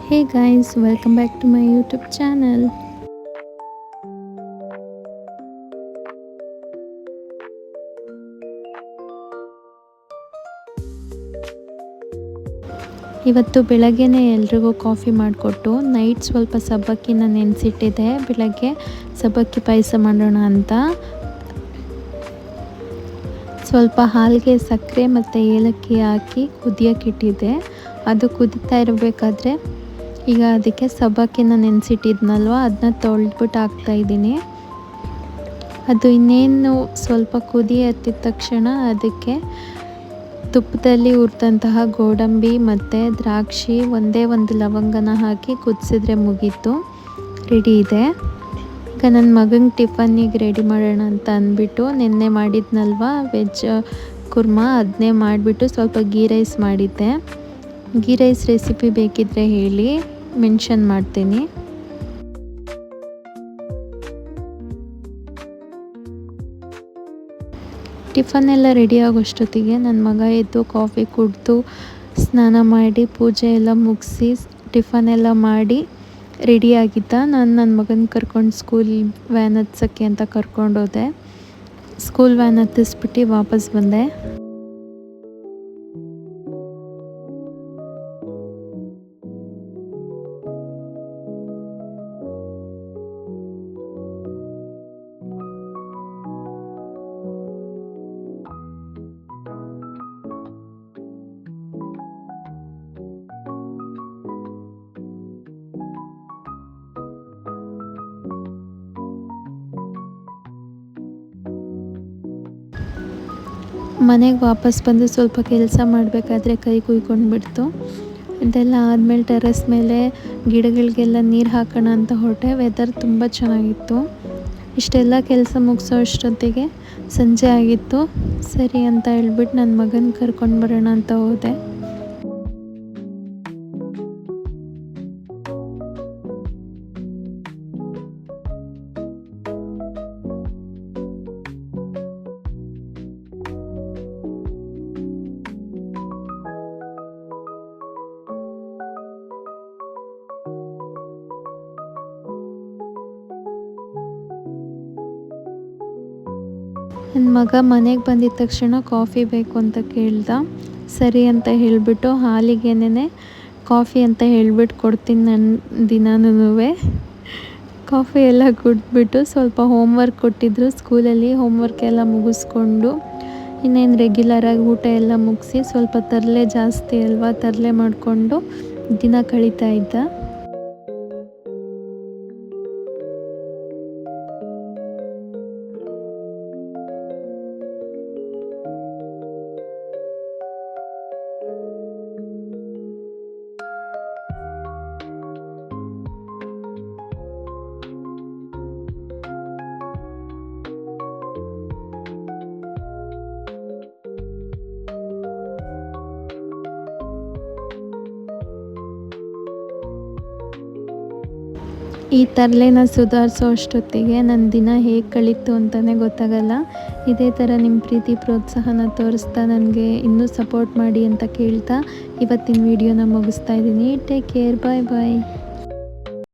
Hey guys, welcome back to my YouTube channel. ಇವತ್ತು ಬೆಳಗ್ಗೆನೇ ಎಲ್ರಿಗೂ ಕಾಫಿ ಮಾಡಿಕೊಟ್ಟು ನೈಟ್ ಸ್ವಲ್ಪ ಸಬ್ಬಕ್ಕಿನ ನೆನೆಸಿಟ್ಟಿದ್ದೆ. ಬೆಳಗ್ಗೆ ಸಬ್ಬಕ್ಕಿ ಪಾಯಸ ಮಾಡೋಣ ಅಂತ ಸ್ವಲ್ಪ ಹಾಲಿಗೆ ಸಕ್ಕರೆ ಮತ್ತು ಏಲಕ್ಕಿ ಹಾಕಿ ಕುದಿಯೋಕ್ಕಿಟ್ಟಿದ್ದೆ. ಅದು ಕುದೀತಾ ಇರಬೇಕಾದ್ರೆ ಈಗ ಅದಕ್ಕೆ ಸಬ್ಬಕ್ಕಿನ ನೆನೆಸಿಟ್ಟಿದ್ನಲ್ವ ಅದನ್ನ ತೊಳೆದ್ಬಿಟ್ಟು ಹಾಕ್ತಾಯಿದ್ದೀನಿ. ಅದು ಇನ್ನೇನು ಸ್ವಲ್ಪ ಕುದಿ ಹತ್ತಿದ ತಕ್ಷಣ ಅದಕ್ಕೆ ತುಪ್ಪದಲ್ಲಿ ಹುರಿದಂತಹ ಗೋಡಂಬಿ ಮತ್ತು ದ್ರಾಕ್ಷಿ ಒಂದೇ ಒಂದು ಲವಂಗನ ಹಾಕಿ ಕುದಿಸಿದ್ರೆ ಮುಗೀತು, ರೆಡಿ ಇದೆ. ಈಗ ನನ್ನ ಮಗಂಗೆ ಟಿಫನ್ನಿಗೆ ರೆಡಿ ಮಾಡೋಣ ಅಂತ ಅಂದ್ಬಿಟ್ಟು ನೆನ್ನೆ ಮಾಡಿದ್ನಲ್ವ ವೆಜ್ ಕುರ್ಮಾ ಅದನ್ನೇ ಮಾಡಿಬಿಟ್ಟು ಸ್ವಲ್ಪ ಗೀ ರೈಸ್ ಮಾಡಿದ್ದೆ. ಗೀ ರೈಸ್ ರೆಸಿಪಿ ಬೇಕಿದ್ದರೆ ಹೇಳಿ, ಮೆನ್ಷನ್ ಮಾಡ್ತೀನಿ. ಟಿಫನ್ ಎಲ್ಲ ರೆಡಿ ಆಗೋಷ್ಟೊತ್ತಿಗೆ ನನ್ನ ಮಗ ಎದ್ದು ಕಾಫಿ ಕುಡಿದು ಸ್ನಾನ ಮಾಡಿ ಪೂಜೆ ಎಲ್ಲ ಮುಗಿಸಿ ಟಿಫನ್ ಎಲ್ಲ ಮಾಡಿ ರೆಡಿಯಾಗಿದ್ದ. ನಾನು ನನ್ನ ಮಗನ ಕರ್ಕೊಂಡು ಸ್ಕೂಲ್ ವ್ಯಾನ್ ಹತ್ಸೋಕ್ಕೆ ಅಂತ ಕರ್ಕೊಂಡೋದೆ. ಸ್ಕೂಲ್ ವ್ಯಾನ್ ಹತ್ತಿಸ್ಬಿಟ್ಟು ವಾಪಸ್ ಬಂದೆ. ಮನೆಗೆ ವಾಪಸ್ ಬಂದು ಸ್ವಲ್ಪ ಕೆಲಸ ಮಾಡಬೇಕಾದ್ರೆ ಕೈ ಕುಯ್ಕೊಂಡ್ಬಿಡ್ತು. ಇದೆಲ್ಲ ಆದಮೇಲೆ ಟೆರೆಸ್ ಮೇಲೆ ಗಿಡಗಳಿಗೆಲ್ಲ ನೀರು ಹಾಕೋಣ ಅಂತ ಹೊರಟೆ. ವೆದರ್ ತುಂಬ ಚೆನ್ನಾಗಿತ್ತು. ಇಷ್ಟೆಲ್ಲ ಕೆಲಸ ಮುಗಿಸೋ ಅಷ್ಟೊತ್ತಿಗೆ ಸಂಜೆ ಆಗಿತ್ತು. ಸರಿ ಅಂತ ಹೇಳ್ಬಿಟ್ಟು ನನ್ನ ಮಗನ ಕರ್ಕೊಂಡು ಬರೋಣ ಅಂತ ಹೋದೆ. ನನ್ನ ಮಗ ಮನೆಗೆ ಬಂದಿದ್ದ ತಕ್ಷಣ ಕಾಫಿ ಬೇಕು ಅಂತ ಕೇಳ್ದ. ಸರಿ ಅಂತ ಹೇಳಿಬಿಟ್ಟು ಹಾಲಿಗೇನೆ ಕಾಫಿ ಅಂತ ಹೇಳ್ಬಿಟ್ಟು ಕೊಡ್ತೀನಿ ನನ್ನ ದಿನಾನೂ. ಕಾಫಿ ಎಲ್ಲ ಕುಡಿದ್ಬಿಟ್ಟು ಸ್ವಲ್ಪ ಹೋಮ್ವರ್ಕ್ ಕೊಟ್ಟಿದ್ದರು ಸ್ಕೂಲಲ್ಲಿ. ಹೋಮ್ವರ್ಕ್ ಎಲ್ಲ ಮುಗಿಸ್ಕೊಂಡು ಇನ್ನೇನು ರೆಗ್ಯುಲರಾಗಿ ಊಟ ಎಲ್ಲ ಮುಗಿಸಿ ಸ್ವಲ್ಪ ತರಲೆ ಜಾಸ್ತಿ ಅಲ್ವಾ, ತರಲೆ ಮಾಡಿಕೊಂಡು ದಿನ ಕಳೀತಾ ಇದ್ದ. ಈ ತರಲೆನ ಸುಧಾರಿಸೋ ಅಷ್ಟೊತ್ತಿಗೆ ನನ್ನ ದಿನ ಹೇಗೆ ಕಳೀತು ಅಂತಲೇ ಗೊತ್ತಾಗಲ್ಲ. ಇದೇ ಥರ ನಿಮ್ಮ ಪ್ರೀತಿ ಪ್ರೋತ್ಸಾಹನ ತೋರಿಸ್ತಾ ನನಗೆ ಇನ್ನೂ ಸಪೋರ್ಟ್ ಮಾಡಿ ಅಂತ ಕೇಳ್ತಾ ಇವತ್ತಿನ ವಿಡಿಯೋನ ಮುಗಿಸ್ತಾ ಇದ್ದೀನಿ. ಟೇಕ್ ಕೇರ್, ಬಾಯ್ ಬಾಯ್.